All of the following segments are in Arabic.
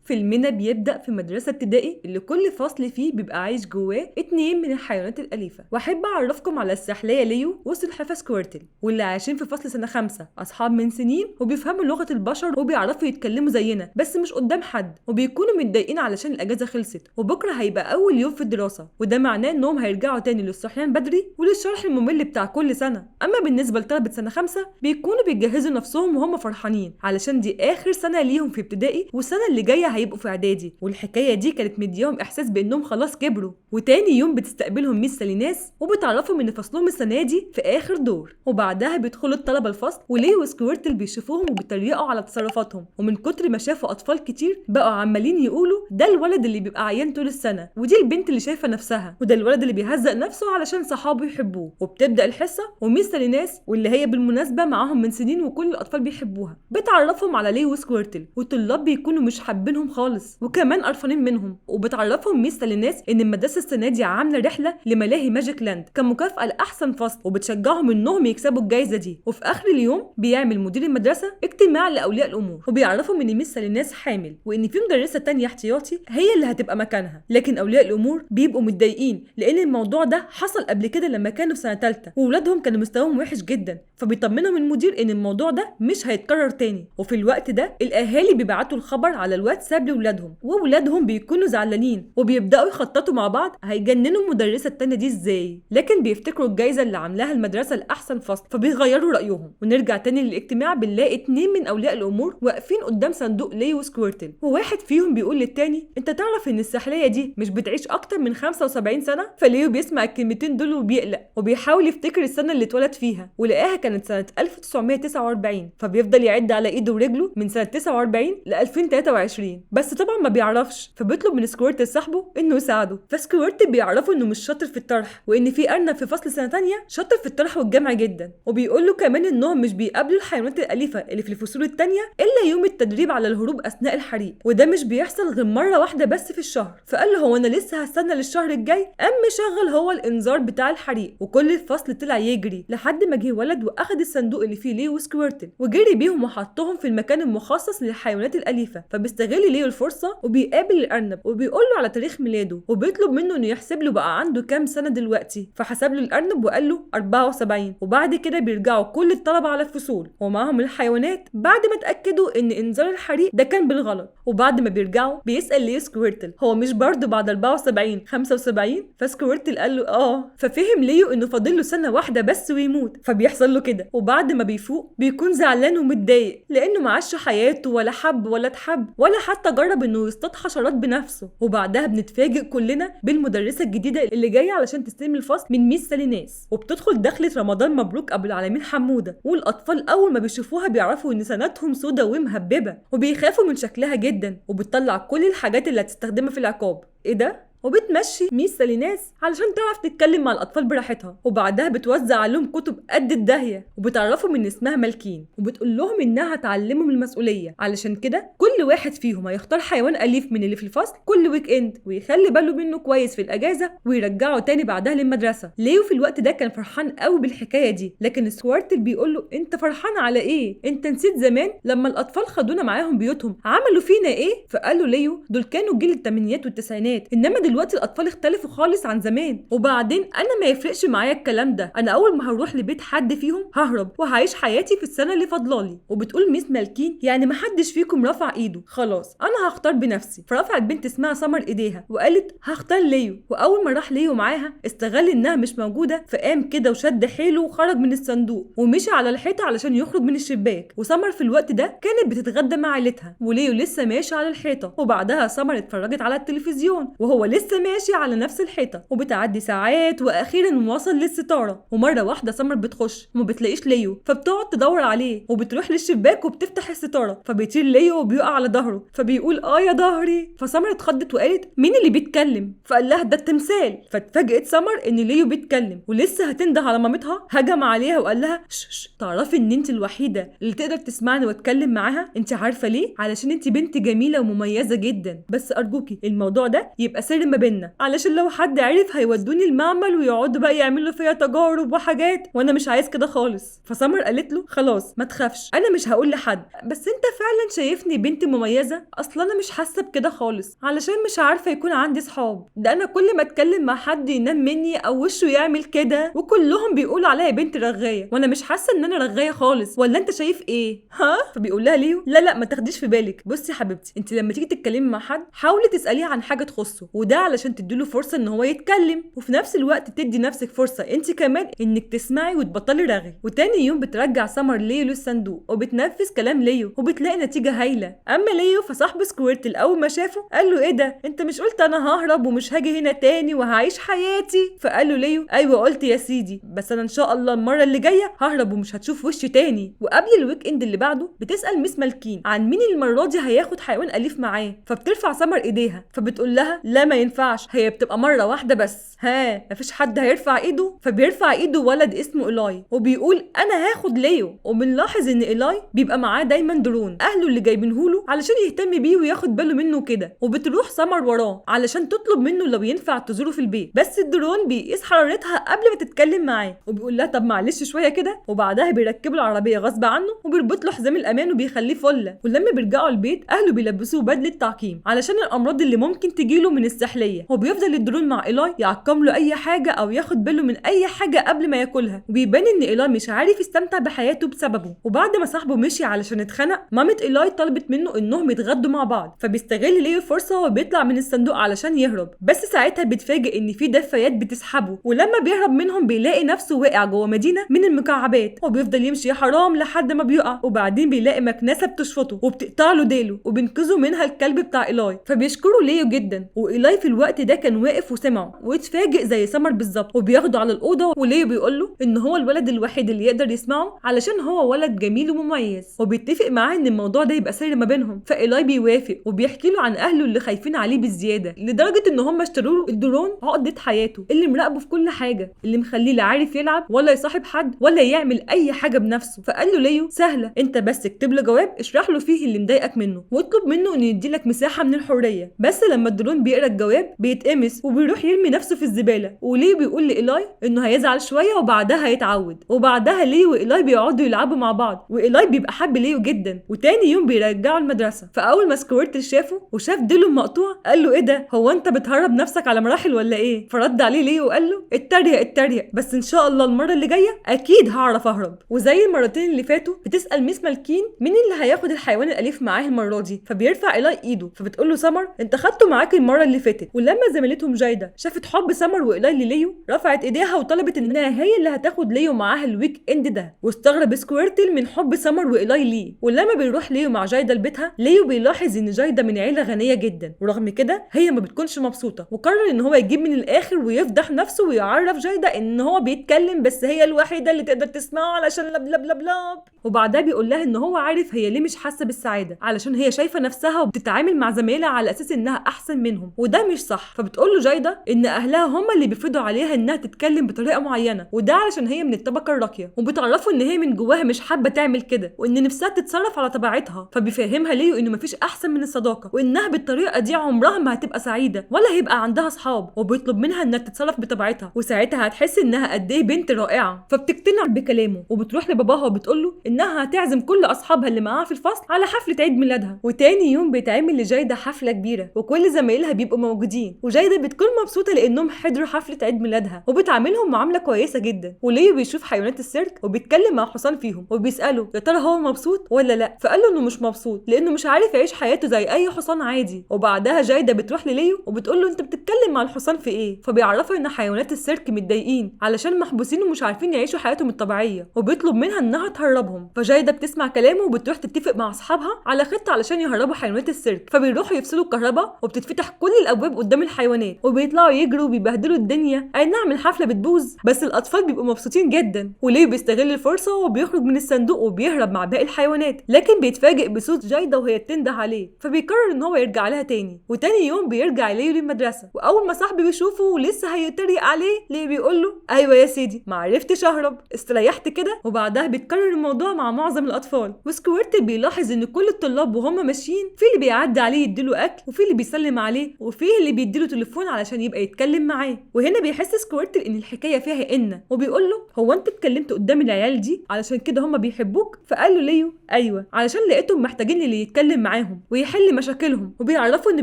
فيلمنا بيبدأ في مدرسة ابتدائي اللي كل فصل فيه بيبقى عايش جواه 2 من الحيوانات الأليفة. وأحب أعرفكم على السحلية ليو والسلحفاة سكويرتل، واللي عايشين في فصل سنة 5، أصحاب من سنين وبيفهموا لغة البشر وبيعرفوا يتكلموا زينا بس مش قدام حد، وبيكونوا متضايقين علشان الأجازة خلصت وبكرة هيبقى أول يوم في الدراسة، وده معناه إنهم هيرجعوا تاني للصحيان بدري وللشرح الممل بتاع كل سنة. أما بالنسبة لطلبة سنة 5 بيكونوا بيجهزوا نفسهم وهم فرحانين علشان دي آخر سنة ليهم في ابتدائي، والسنة اللي جاية هيبقوا في إعدادي، والحكاية دي كانت مديهم إحساس بإنهم خلاص كبروا. وتاني يوم بتستقبلهم ميس ساليناس وبتعرفهم إن فصلهم السنة دي في آخر دور، وبعدها بيدخلوا الطلبة الفصل وليو وسكويرتل بيشوفوهم وبيتريقوا على تصرفاتهم، ومن كتر ما شافوا أطفال كتير بقوا عمالين يقولوا ده الولد اللي بيبقى عيان طول السنة، ودي البنت اللي شايفة نفسها، وده الولد اللي بيهزق نفسه علشان صحابه يحبوه. وبتبدأ الحصة وميس ساليناس واللي هي بالمناسبة معاهم من سنين وكل الأطفال بيحبوها بتعرفهم على ليو وسكويرتل، والطلاب بيكونوا مش حابينهم خالص وكمان قرفانين منهم. وبتعرفهم ميس ساليناس ان المدرسة السنة دي عاملة رحلة لملاهي ماجيك لاند كمكافأة لأحسن فصل، وبتشجعهم انهم يكسبوا الجايزة دي. وفي آخر اليوم بيعمل مدير المدرسة اجتماع لأولياء الأمور وبيعرفهم ان ميس ساليناس حامل وان في مدرسة تانية احتياطي هي اللي هتبقى مكانها، لكن أولياء الأمور بيبقوا متضايقين لأن الموضوع ده حصل قبل كده لما كانوا في سنة 3 وولادهم كانوا مستواهم وحش جدا، فبيطمنهم المدير ان الموضوع ده مش هيتكرر تاني. وفي الوقت ده الأهالي بيبعتوا الخبر على الواتساب لولادهم، وولادهم بيكونوا زعلانين وبيبدأوا يخططوا مع بعض هيجننوا المدرسة التانية دي ازاي، لكن بيفتكروا الجايزة اللي عاملاها المدرسة لأحسن فصل فبيغيروا رأيهم. ونرجع تاني للاجتماع بنلاقي 2 من أولياء الأمور واقفين قدام صندوق ليو وسكويرتل، وواحد فيهم بيقول للتاني انت تعرف ان السحلية دي مش بتعيش أكتر من 75 سنة؟ فليو بيسمع الكلمتين دول وبيقلق وبيحاول يفتكر السنة اللي اتولد فيها ولقاها كانت سنة 1949، فبيفضل يعد على ايده ورجله من سنة 49 ل 2023 بس طبعا ما بيعرفش، فبيطلب من سكويرتل صاحبه انه يساعده. فسكويرتل بيعرفه انه مش شاطر في الطرح وان في ارنب في فصل سنة تانية شاطر في الطرح والجمع جدا، وبيقول له كمان انهم مش بيقابلوا الحيوانات الأليفة اللي في الفصول التانية الا يوم التدريب على الهروب اثناء الحريق، وده مش بيحصل غير مرة واحدة بس في الشهر. فقال له هو انا لسه هستنى للشهر الجاي؟ مشغل هو الانذار بتاع الحريق، وكل الفصل طلع يجري لحد ما جه ولد واخد الصندوق اللي فيه ليو وسكويرتل وجري بيهم وحطهم في المكان المخصص للحيوانات الأليفة. فبيستغل ليو الفرصة وبيقابل الأرنب وبيقول له على تاريخ ميلاده وبيطلب منه انه يحسب له بقى عنده كام سنة دلوقتي، فحسب له الأرنب وقال له 74. وبعد كده بيرجعوا كل الطلبة على الفصول ومعاهم الحيوانات بعد ما اتأكدوا ان انذار الحريق ده كان بالغلط. وبعد ما بيرجعوا بيسأل ليو سكويرتل هو مش برضه بعد 74 75؟ فسكويرتل قال له ففهم ليو انه فاضل له سنة واحدة بس ويموت، فبيحصل له كده. وبعد ما بيفوق بيكون زعلان ومتضايق لانه معاش حياته ولا حب ولا اتحب ولا حتى جرب انه يصطاد حشرات بنفسه. وبعدها بنتفاجئ كلنا بالمدرسة الجديدة اللي جاية علشان تستلم الفصل من ميس ساليناس، وبتدخل دخلة رمضان مبروك ابو العالمين حمودة، والاطفال اول ما بيشوفوها بيعرفوا ان سنتهم سودة ومهببة وبيخافوا من شكلها جدا، وبتطلع كل الحاجات اللي هتستخدمها في العقاب. ايه ده؟ وبتمشي ميس ساليناس علشان تعرف تتكلم مع الأطفال براحتها، وبعدها بتوزع عليهم كتب قد الداهية وبتعرفهم إن اسمها مالكين، وبتقول لهم إنها هتعلمهم المسؤولية. علشان كده كل واحد فيهم هيختار حيوان أليف من اللي في الفصل كل ويك إند ويخلي باله منه كويس في الأجازة ويرجعه تاني بعدها للمدرسة. ليو في الوقت ده كان فرحان قوي بالحكاية دي، لكن سكويرتل بيقول له أنت فرحان على إيه؟ أنت نسيت زمان لما الأطفال خدونا معاهم بيوتهم عملوا فينا إيه؟ فقال له ليو دول كانوا جيل الثمانينات والتسعينات، إنما دلوقتي الاطفال اختلفوا خالص عن زمان. وبعدين انا ما يفرقش معايا الكلام ده، انا اول ما هروح لبيت حد فيهم ههرب وهعيش حياتي في السنه اللي فاضلالي. وبتقول ميس مالكين يعني ما حدش فيكم رفع ايده، خلاص انا هختار بنفسي. فرفعت بنت اسمها سمر ايديها وقالت هختار ليو. واول ما راح ليو معاها استغل انها مش موجوده فقام كده وشد حيله وخرج من الصندوق ومشي على الحيطه علشان يخرج من الشباك. وسمر في الوقت ده كانت بتتغدى مع عيلتها وليو لسه ماشي على الحيطه. وبعدها سمر اتفرجت على التلفزيون وهو لسه ماشي على نفس الحيطه، وبتعدي ساعات واخيرا وصل للستاره. ومره واحده سمر بتخش وما بتلاقيش ليو فبتقعد تدور عليه وبتروح للشباك وبتفتح الستاره فبيطير ليو وبيقع على ظهره فبيقول يا ظهري. فسمر اتخضت وقالت مين اللي بيتكلم؟ فقال لها ده التمثال. فاتفاجئت سمر ان ليو بيتكلم ولسه هتنده على مامتها هجم عليها وقال لها شش تعرفي ان انت الوحيده اللي تقدر تسمعني واتكلم معاها؟ انت عارفه ليه؟ علشان انت بنت جميله ومميزه جدا، بس ارجوكي الموضوع ده يبقى سر ما بيننا، علشان لو حد عرف هيودوني المعمل ويقعدوا بقى يعملوا فيها تجارب وحاجات، وانا مش عايز كده خالص. فسمر قالت له خلاص ما تخافش، انا مش هقول لحد، بس انت فعلا شايفني بنت مميزه؟ اصلا انا مش حاسه بكده خالص، علشان مش عارفه يكون عندي صحاب. ده انا كل ما اتكلم مع حد ينام مني او وشه يعمل كده، وكلهم بيقولوا عليا بنت رغايه، وانا مش حاسه ان انا رغايه خالص. ولا انت شايف ايه؟ ها؟ فبيقول لها ليو لا ما تاخديش في بالك. بصي يا حبيبتي، انت لما تيجي تتكلمي مع حد حاولي تساليه عن حاجه تخصه، وده علشان تديله فرصه ان هو يتكلم، وفي نفس الوقت تدي نفسك فرصه انت كمان انك تسمعي وتبطلي رغي. وتاني يوم بترجع سمر ليو للصندوق وبتنفذ كلام ليو، وبتلاقي نتيجه هايله. اما ليو فصاحب سكويرتل اول ما شافه قال له ايه ده؟ انت مش قلت انا ههرب ومش هاجي هنا تاني وهعيش حياتي؟ فقال له ليو ايوه قلت يا سيدي، بس انا ان شاء الله المره اللي جايه ههرب ومش هتشوف وشي تاني. وقبل الويك اند اللي بعده بتسال ميس مالكين عن مين المره دي هياخد حيوان اليف معاه، فبترفع سمر ايديها، فبتقول لها لا ما ينفعش، هي بتبقى مره واحده بس. ها مفيش حد هيرفع ايده؟ فبيرفع ايده ولد اسمه إيلاي وبيقول انا هاخد ليو. وبنلاحظ ان إيلاي بيبقى معاه دايما درون اهله اللي جايبينهوله علشان يهتم بيه وياخد باله منه كده، وبتروح سمر وراه علشان تطلب منه لو ينفع تزوره في البيت، بس الدرون بيقيس حرارتها قبل ما تتكلم معاه، وبيقول لها طب معلش شويه كده، وبعدها بيركبوا العربيه غصب عنه وبيربط له حزام الامان وبيخليه فله. ولما بيرجعوا البيت اهله بيلبسوه بدله تعقيم علشان الامراض اللي ممكن تجيله من السحليه، وبيفضل الدرون مع إيلاي يعقم له اي حاجه او ياخد باله من اي حاجه قبل ما ياكلها، وبيبان ان إيلاي مش عارف يستمتع بحياته بسببه. وبعد ما صاحبه مشي علشان اتخنق، مامة إيلاي طلبت منه انهم يتغدوا مع بعض، فبيستغل ليه الفرصه وبيطلع من الصندوق علشان يهرب، بس ساعتها بيتفاجئ ان في دفايات بتسحبه، ولما بيهرب منهم بيلاقي نفسه واقع جوه مدينه من المكعبات، وبيفضل يمشي يا حرام لحد ما بيقع، وبعدين بيلاقي مكنسه بتشفطه وبتقطع له ديله وبينقذه منها الكلب بتاع إيلاي، فبيشكروا ليو جدا. وإيلاي في الوقت ده كان واقف وسمعه واتفاجئ زي سمر بالظبط، وبياخده على الاوضه، وليو بيقول له ان هو الولد الوحيد اللي يقدر يسمعه علشان هو ولد جميل ومميز، وبيتفق معاه ان الموضوع ده يبقى سر ما بينهم. فإيلاي بيوافق وبيحكي له عن اهله اللي خايفين عليه بالزياده، لدرجه ان هم اشتروا له الدرون عقده حياته اللي مراقبه في كل حاجه، اللي مخليه لا عارف يلعب ولا يصاحب حد ولا يعمل اي حاجه بنفسه. فقال له ليو سهله، انت بس اكتب له جواب اشرح له فيه اللي مضايقك منه، واطلب منه انه يديلك مساحه من الحريه. بس لما الدرون بيقرا الجواب بيتقمص وبيروح يرمي نفسه في الزباله، وليو بيقول لإيلاي انه هيزعل شويه وبعدها هيتعود. وبعدها ليو وإيلاي بيقعدوا يلعبوا مع بعض، وإيلاي بيبقى حب ليو جدا. وتاني يوم بيرجعوا المدرسه، فاول ما سكويرتل شافه وشاف ديله مقطوع قال له ايه ده؟ هو انت بتهرب نفسك على مراحل ولا ايه؟ فرد عليه ليو وقال له اتريق بس ان شاء الله المره اللي جايه اكيد هعرف اهرب. وزي المرتين اللي فاتوا بتسال ميس مالكين مين اللي هياخد الحيوان الاليف معاه المره دي، فبيرفع إيلاي ايده، فبتقول له سمر انت خدته معاك المره اللي فاتت. ولما زميلتهم جايده شافت حب سمر وإيلاي لليو رفعت ايديها وطلبت انها هي اللي هتاخد ليو معاها الويك اند ده، واستغرب سكويرتل من حب سمر وإيلاي ليه. ولما بيروح ليو مع جايده لبيتها، ليو بيلاحظ ان جايده من عيله غنيه جدا، ورغم كده هي ما بتكونش مبسوطه، وقرر ان هو يجيب من الاخر ويفضح نفسه ويعرف جايده ان هو بيتكلم بس هي الوحيده اللي تقدر تسمعه علشان لب لب لب لب. وبعدها بيقول لها ان هو عارف هي ليه مش حاسه بالسعاده، علشان هي شايفه نفسها وبتتعامل مع زمايلها على اساس انها احسن منهم، وده مش صح. فبتقول له جايده ان اهلها هم اللي بيفرضوا عليها انها تتكلم بطريقه معينه، وده علشان هي من الطبقه الراقيه، وبتعرفه ان هي من جواها مش حابه تعمل كده، وان نفسها تتصرف على طبيعتها. فبيفهمها ليو انه مفيش احسن من الصداقه، وانها بالطريقه دي عمرها ما هتبقى سعيده ولا هيبقى عندها اصحاب، وبيطلب منها انها تتصرف بطبيعتها، وساعتها هتحس انها قد ايه بنت رائعه. فبتقتنع بكلامه وبتروح لباباها وبتقول له انها هتعزم كل اصحابها اللي معاها في الفصل على حفله عيد ميلادها. وتاني يوم بيتعمل لجايده حفله كبيره وكل زمايلها بيبقوا موجودين، وجايده بتكون مبسوطه لانهم حضروا حفله عيد ميلادها وبتعاملهم معامله كويسه جدا. وليو بيشوف حيوانات السيرك وبيتكلم مع حصان فيهم وبيساله يا ترى هو مبسوط ولا لا، فقال له انه مش مبسوط لانه مش عارف يعيش حياته زي اي حصان عادي. وبعدها جايده بتروح لليو وبتقول له انت بتتكلم مع الحصان في ايه؟ فبيعرفوا ان حيوانات السيرك متضايقين علشان محبوسين ومش عارفين يعيشوا حياتهم الطبيعيه، وبيطلب منها انها تهربهم. فجايده بتسمع كلامه وبتروح تتفق مع اصحابها على خطه علشان يهربوا حيوانات السيرك. فبيروحوا يفصلوا الكهرباء وبتتفتح كل الابواب قدام الحيوانات وبيطلعوا يجروا وبيبهدلوا الدنيا. اي نعم الحفله بتبوظ بس الاطفال بيبقوا مبسوطين جدا. وليو بيستغل الفرصه وبيخرج من الصندوق وبيهرب مع باقي الحيوانات، لكن بيتفاجئ بصوت جايده وهي بتنده عليه، فبيقرر ان هو يرجع لها تاني. وتاني يوم بيرجع ليو للمدرسه واول ما صاحبي بيشوفه ولسه هيتريق عليه ليه بيقول له ايوه يا سيدي ما عرفتش اهرب استريحت كده. وبعدها بيتكرر الموضوع مع معظم الاطفال. وسكويرتل بيلاحظ ان كل الطلاب وهم ماشيين في اللي بيعدي عليه يديله اكل وفي اللي بيسلم عليه وفي اللي بيديله تليفون علشان يبقى يتكلم معاه. وهنا بيحس سكويرتل ان الحكايه فيها ان وبيقول له هو انت اتكلمت قدام العيال دي علشان كده هم بيحبوك؟ فقال له ليو ايوه علشان لقيتهم محتاجين اللي يتكلم معاهم ويحل مشاكلهم وبيعرفوا انه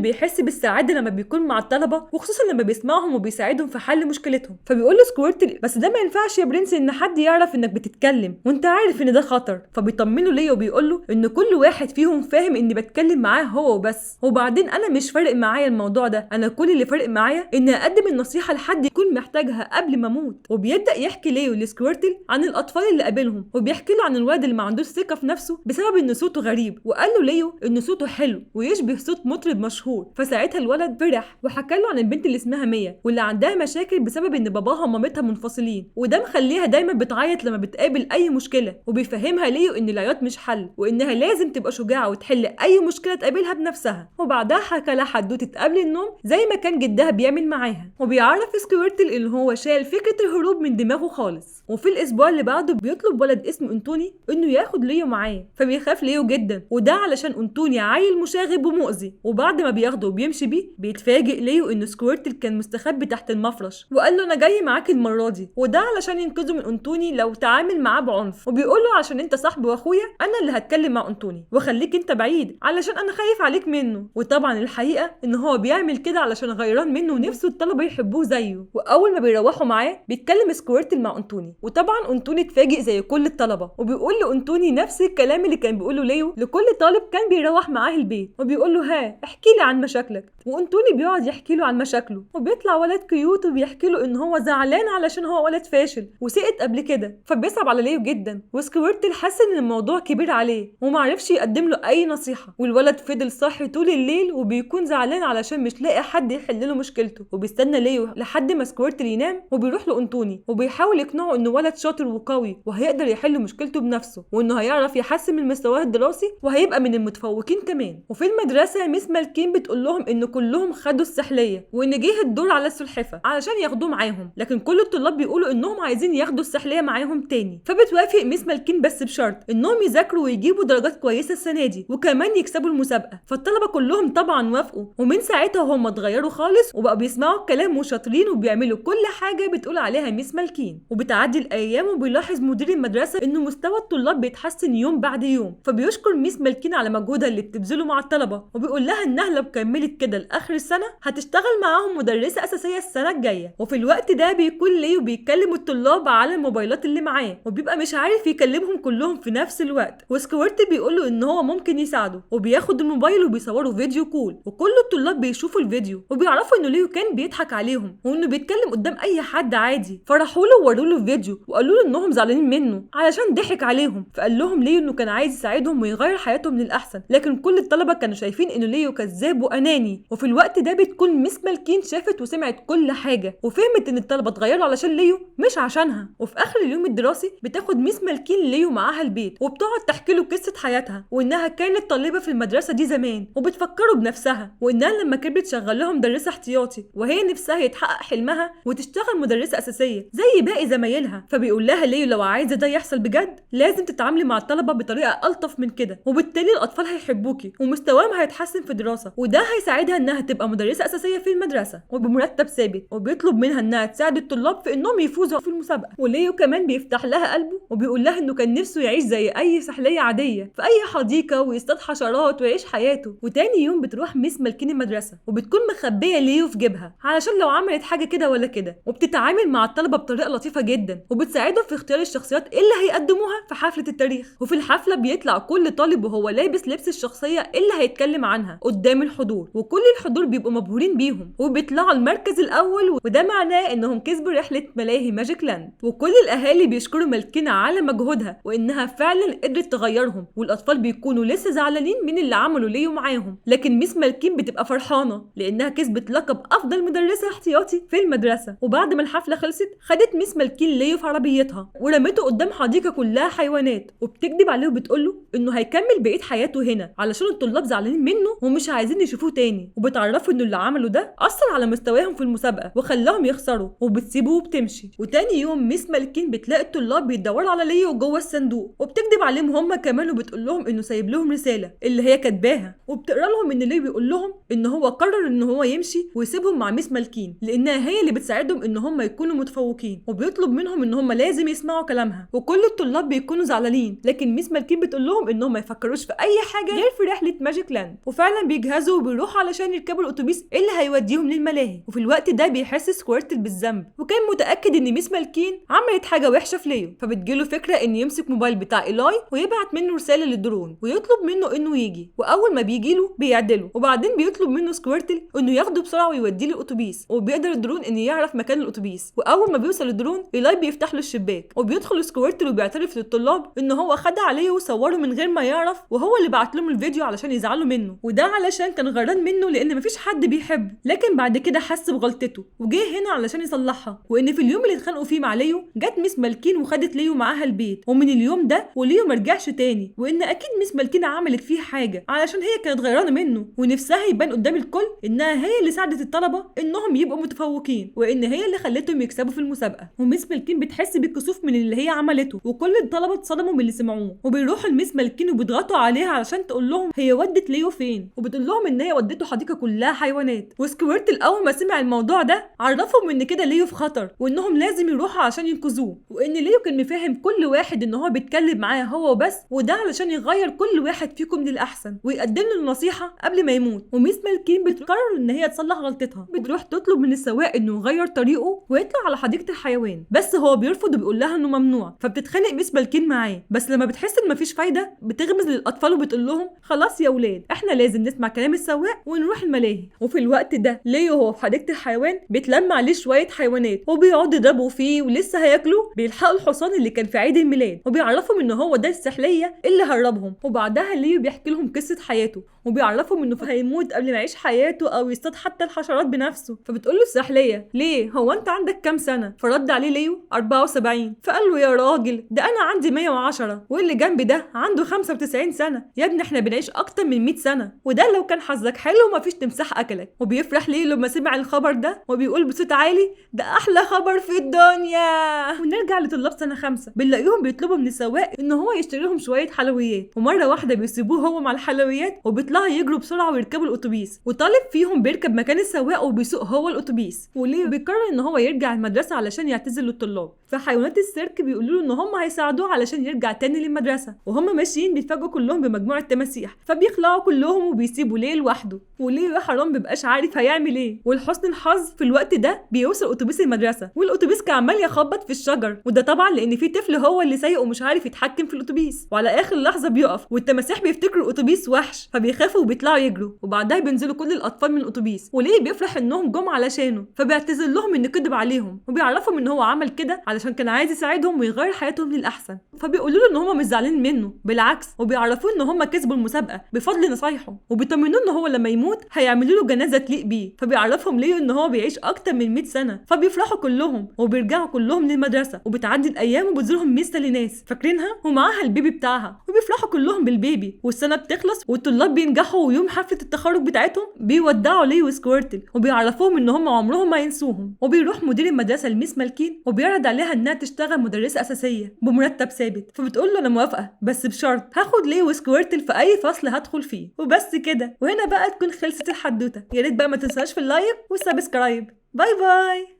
بيحس بالسعاده لما بيكون مع الطلبه وخصوصا لما بيسمعهم وبيساعدهم في حل مشكلتهم. فبيقول له سكويرتل بس ده ما ينفعش يا برنس ان حد يعرف انك بتتكلم وانت عارف ان ده خطر. فبيطمنه ليو وبيقول له ان كل واحد فيهم فاهم اني بتكلم معاه هو وبس وبعدين انا مش فارق معايا الموضوع ده. انا كل اللي فارق معايا اني اقدم النصيحه لحد يكون محتاجها قبل ما اموت. وبيبدا يحكي ليو لسكويرتل عن الاطفال اللي قابلهم وبيحكي له عن الولد اللي ما عندوش ثقه في نفسه بسبب ان صوته غريب وقال له ليو ان صوته حلو ويشبه صوت مطرب مشهور. فساعتها الولد فرح وحكى له عن البنت اللي اسمها ميا واللي عندها مشاكل بسبب ان باباها ومامتها منفصلين وده مخليها دايما بتعيط لما بتقابل اي مشكله. وبيفهمها ليو ان العياط مش حل وانها لازم تبقى شجاعه وتحل اي مشكله تقابلها بنفسها. وبعدها حكى لها حدوته قبل النوم زي ما كان جدها بيعمل معاها. وبيعرف سكويرتل ان هو شال فكره الهروب من دماغه خالص. وفي الاسبوع اللي بعده بيطلب ولد اسمه انتوني انه ياخد ليو معاه. فبيخاف ليو جدا وده علشان انتوني عيل مشاغب ومؤذي. وبعد ما بياخده وبيمشي بيه بيتفاجئ ليو ان سكويرتل كان مستخبي تحت المفرش وقال له انا جاي معاك المره دي وده علشان ينقذه من انتوني لو تعامل معاه بعنف. وبيقول له عشان انت صاحبي واخويا انا اللي هتكلم مع انتوني وخليك انت بعيد علشان انا خايف عليك منه. وطبعا الحقيقه ان هو بيعمل كده علشان غيران منه ونفسه الطلبه يحبوه زيه. واول ما بيروحوا معاه بيتكلم سكويرتل مع انتوني وطبعا انتوني اتفاجئ زي كل الطلبه وبيقول لانتوني نفس الكلام اللي كان بيقوله ليو لكل طالب كان بيروح معاه البيت. وبيقول له ها احكي لي عن مشاكلك. وانتوني بيقعد يحكي له عن مشاكله وبيطلع ولد كيوت وبيحكي له ان هو زعلان علشان هو ولد فاشل وسقط قبل كده. فبيصعب على ليو جدا وسكويرتل حس ان الموضوع كبير عليه ومعرفش يقدم له اي نصيحه. والولد فضل صاحي طول الليل وبيكون زعلان علشان مش لاقي حد يحل له مشكلته. وبيستنى ليو لحد ما سكويرتل ينام وبيروح له انتوني وبيحاول يقنعه انه ولد شاطر وقوي وهيقدر يحل مشكلته بنفسه وانه هيعرف يحسن من مستواه الدراسي وهيبقى من المتفوقين كمان. وفي المدرسه ميس مالكين بتقول لهم ان كلهم خدوا السحليه وان جه الدور على السلحفه علشان ياخدوه معاهم لكن كل الطلاب بيقولوا انهم عايزين ياخدوا السحليه معاهم تاني. فبتوافق ميس مالكين بس بشرط انهم يذاكروا ويجيبوا درجات كويسه السنه دي وكمان يكسبوا المسابقه. فالطلبه كلهم طبعا وافقوا ومن ساعتها هم اتغيروا خالص وبقوا بيسمعوا الكلام وشاطرين وبيعملوا كل حاجه بتقول عليها ميس مالكين. وبتعدي الايام وبيلاحظ مدير المدرسه انه مستوى الطلاب بيتحسن يوم بعد يوم. فبيشكر ميس مالكين على مجهودها اللي بتبذله مع الطلبه وبيقول لها انها لو كملت كده لاخر السنه هتشتغل معاهم مدرسه اساسيه السنه الجايه. وفي الوقت ده بيكون ليو بيكلم الطلاب على الموبايلات اللي معاه وبيبقى مش عارف يكلمهم كلهم في نفس الوقت. وسكويرتل بيقول له ان هو ممكن يساعده وبياخد الموبايل وبيصوروا فيديو كول وكل الطلاب بيشوفوا الفيديو وبيعرفوا انه ليو كان بيضحك عليهم وانه بيتكلم قدام اي حد عادي. فراحوا له ووروا له الفيديو وقالوا له انهم زعلانين منه علشان ضحك عليهم. فقال لهم ليو انه كان عايز يساعدهم ويغير حياتهم للاحسن لكن كل الطلبه كانوا شايفين انه ليو كذاب واناني. وفي الوقت ده بتكون ميس مالكين شافت وسمعت كل حاجه وفهمت ان الطلبه اتغيروا علشان ليو مش عشانها. وفي اخر اليوم الدراسي بتاخد ميس مالكين ليو معاها البيت وبتقعد تحكي له قصه حياتها وانها كانت طالبه في المدرسه دي زمان وبتفكره بنفسها وانها لما كبرت شغل لها مدرسه احتياطي وهي نفسها يتحقق حلمها وتشتغل مدرسه اساسيه زي باقي زمايلها. فبيقول لها ليو لو عايزه ده يحصل بجد لازم تتعاملي مع الطلبه بطريقه الطف من كده وبالتالي الاطفال هيحبوكي ومستواهم هيتحسن في الدراسه وده هيساعدها انها تبقى مدرسه اساسيه في المدرسه وبمرتب ثابت. وبيطلب منها انها تساعد الطلاب في انهم يفوزوا في المسابقه. وليو كمان بيفتح لها قلبه وبيقول لها انه كان نفسه يعيش زي اي سحليه عاديه في اي حديقه ويصطاد حشرات ويعيش حياته. وتاني يوم بتروح ميس مالكين المدرسه وبتكون مخبيه ليو في جيبها علشان لو عملت حاجه كده ولا كده وبتتعامل مع الطلبه بطريقه لطيفه جدا وبتساعدهم في اختيار الشخصيات اللي هيقدموها في حفله التاريخ. وفي الحفله بيطلع كل طالب وهو لابس لبس الشخصيه اللي هيتكلم عنها قدام الحضور وكل الحضور بيبقوا مبهورين بيهم وبيطلعوا المركز الاول وده معناه انهم كسبوا رحله ملاهي ماجيك لاند. وكل الاهالي بيشكروا مالكين على مجهودها وانها فعلا قدرت تغيرهم والاطفال بيكونوا لسه زعلانين من اللي عملوا ليو معاهم لكن ميس مالكين بتبقى فرحانه لانها كسبت لقب افضل مدرسه احتياطي في المدرسه. وبعد ما الحفله خلصت خدت ميس مالكين ليو في عربيتها ورمته قدام حديقه كلها حيوانات وبتكذب عليه وبتقول له انه هيكمل بقيه حياته هنا علشان الطلاب زعلانين منه ومش عايزين يشوفوه تاني وبتعرفه انه اللي عمله ده ده اثر على مستواهم في المسابقه وخلاهم يخسروا وبتسيبه وبتمشي. وتاني يوم ميس مالكين بتلاقي الطلاب بيدوروا على ليو جوه الصندوق وبتكذب عليهم هم كمان وبتقول لهم انه سايب لهم رساله اللي هي كاتباها، وبتقرا لهم ان ليو بيقول لهم ان هو قرر ان هو يمشي ويسيبهم مع ميس مالكين لانها هي اللي بتساعدهم ان هم يكونوا متفوقين، وبيطلب منهم ان هم لازم يسمعوا كلامها. وكل الطلاب بيكونوا زعلانين، لكن ميس مالكين بتقول لهم انهم ما يفكروش في اي حاجه غير في رحله ماجيك لاند. وفعلا بيجهزوا وبيروحوا علشان يركبوا الاتوبيس اللي هيوديهم للملاهي. وفي الوقت ده بيحس سكويرتل بالذنب وكان متاكد ان ميس مالكين عملت حاجه وحشه في ليو، فبتجيله فكره ان يمسك موبايل بتاع ايلاي ويبعت منه رساله للدرون ويطلب منه انه يجي. واول ما بيجيله بيعدله، وبعدين بيطلب منه سكويرتل انه ياخده بسرعه ويوديه للاتوبيس، وبيقدر الدرون ان يعرف مكان الاتوبيس. واول ما بيوصل الدرون ايلاي بيفتح له الشباك وبيدخل سكويرتل وبيعترف للطلاب ان هو خدع عليه وصوره من غير ما يعرف، وهو اللي بعت لهم الفيديو علشان يزعلوا منه، وده علشان كان غيران منه لان مفيش حد بيحبه. لكن بعد كده حس بغلطته وجه هنا علشان يصلحها، وان في اليوم اللي اتخانقوا فيه مع ليو جت ميس مالكين وخدت ليو معاها البيت، ومن اليوم ده وليو مرجعش تاني، وان اكيد ميس مالكين عملت فيه حاجه علشان هي كانت غيرانه منه ونفسها يبان قدام الكل انها هي اللي ساعدت الطلبه انهم يبقوا متفوقين وان هي اللي خلتهم يكسبوا في المسابقه. وميس مالكين بتحس بالكسوف من اللي هي عملته، وكل الطلبه اتصدموا من اللي سمعوه وبيروحوا لميس مالكين وبيضغطوا عليها علشان تقول لهم هي ودت ليو فين، وبتقول لهم ان هي ودته حديقه كلها حيوانات. وسكويرتل اول ما سمع الموضوع ده عرفهم ان كده ليو في خطر وانهم لازم يروحوا عشان ينقذوه، وان ليو كان مفهم كل واحد ان هو بيتكلم معاه هو بس، وده علشان يغير كل واحد فيكم للاحسن ويقدم له النصيحه قبل ما يموت. وميس مالكين بتقرر ان هي تصلح غلطتها، بتروح تطلب من السواق انه يغير طريقه ويطلع على حديقه الحيوان، بس هو بيرفض وبيقول لها انه ممنوع. فبتتخانق ميس مالكين معاه، بس لما بتحس ان مفيش فايده بتغمز للاطفال وبتقول لهم خلاص يا ولاد احنا لازم نسمع كلام السواق ونروح الملاهي. وفي الوقت ده ليو هو في حديقه الحيوان بيتلم عليه شويه حيوانات وبيقعدوا يضربوا فيه ولسه هياكلوا، بيلحقوا الحصان اللي كان في عيد الميلاد وبيعرفهم ان هو ده السحليه اللي هربهم. وبعدها ليو بيحكي لهم قصه حياته وبيعرفهم انه هيموت قبل ما يعيش حياته او يصطاد حتى الحشرات بنفسه. فبتقول له السحليه ليه هو انت عندك كام سنه؟ فرد عليه ليو 74. فقال له يا راجل ده انا عندي 110 واللي جنبي ده عنده 95 سنه، يا ابني احنا بنعيش اكتر من 100 سنه، وده لو كان حظك حلو ومفيش تمساح اكلك. وبيفرح ليه لما سمع الخبر ده وبيقول بصوت عالي ده احلى خبر في الدنيا. ونرجع لطلاب سنه 5 بنلاقيهم بيطلبوا من السواق ان هو يشتري لهم شويه حلويات، ومره واحده بيسيبوه هو مع الحلويات وبيطلعوا يجروا بسرعه ويركبوا الاتوبيس، وطالب فيهم بيركب مكان السواق وبيسوق هو الاتوبيس. وليه بيقرر ان هو يرجع المدرسه علشان يعتذر للطلاب. فحيوانات السيرك بيقولوا له ان هم هيساعدوه علشان يرجع تاني للمدرسه، وهم ماشيين بيتفاجئوا كلهم بمجموعه تماسيح فبيخلعوا كلهم وبيسيبوا ليه لوحده. وليه يا حرام بيبقاش عارف هيعمل ايه. ولحسن الحظ في الوقت ده بيوصل اتوبيس المدرسه، والاتوبيس كان عمال يخبط في الشجر، وده طبعا لان في طفل هو اللي سايق ومش عارف يتحكم في الاتوبيس، وعلى اخر لحظه بيقف والتماسيح بيفتكروا الاتوبيس وحش فبيخافوا وبيطلعوا يجروا، وبعدها بينزلوا كل الاطفال من الاتوبيس. وليه بيفرح انهم جم علشانه فبيعتذر لهم ان كذب عليهم وبيعرفهم ان هو عمل كده علشان كان عايز يساعدهم ويغير حياتهم للاحسن. فبيقولوا له ان هم مش زعلانين منه، بالعكس، وبيعرفوه ان هم كسبوا المسابقه بفضل نصايحه، وبيطمنوه ان هو لما يموت هيعملوا له جنازه تليق بيه. فبيعرفهم ليه ان هو بيعيش اكتر من 100 سنه. فبيفرحوا كلهم وبيرجعوا كلهم للمدرسه، وبتعدي الايام وبتزورهم ميس لناس فاكرينها ومعاها البيبي بتاعها، وبيفرحوا كلهم بالبيبي. والسنه بتخلص والطلاب بينجحوا، ويوم حفله التخرج بتاعتهم بيودعوا ليه وسكويرتل وبيعرفوهم ان هم عمرهم ما ينسوهم. وبيروح مدير المدرسه لميس مالكين وبيعرض عليها انها تشتغل مدرسه اساسيه بمرتب ثابت، فبتقول له انا موافقه بس بشرط هاخد ليه وسكويرتل في اي فصل هدخل فيه. وبس كده، وهنا بقى تكون خلصت الحدوته. يا ريت بقى ما تنساش في اللايك والسبسكرايب. باي باي.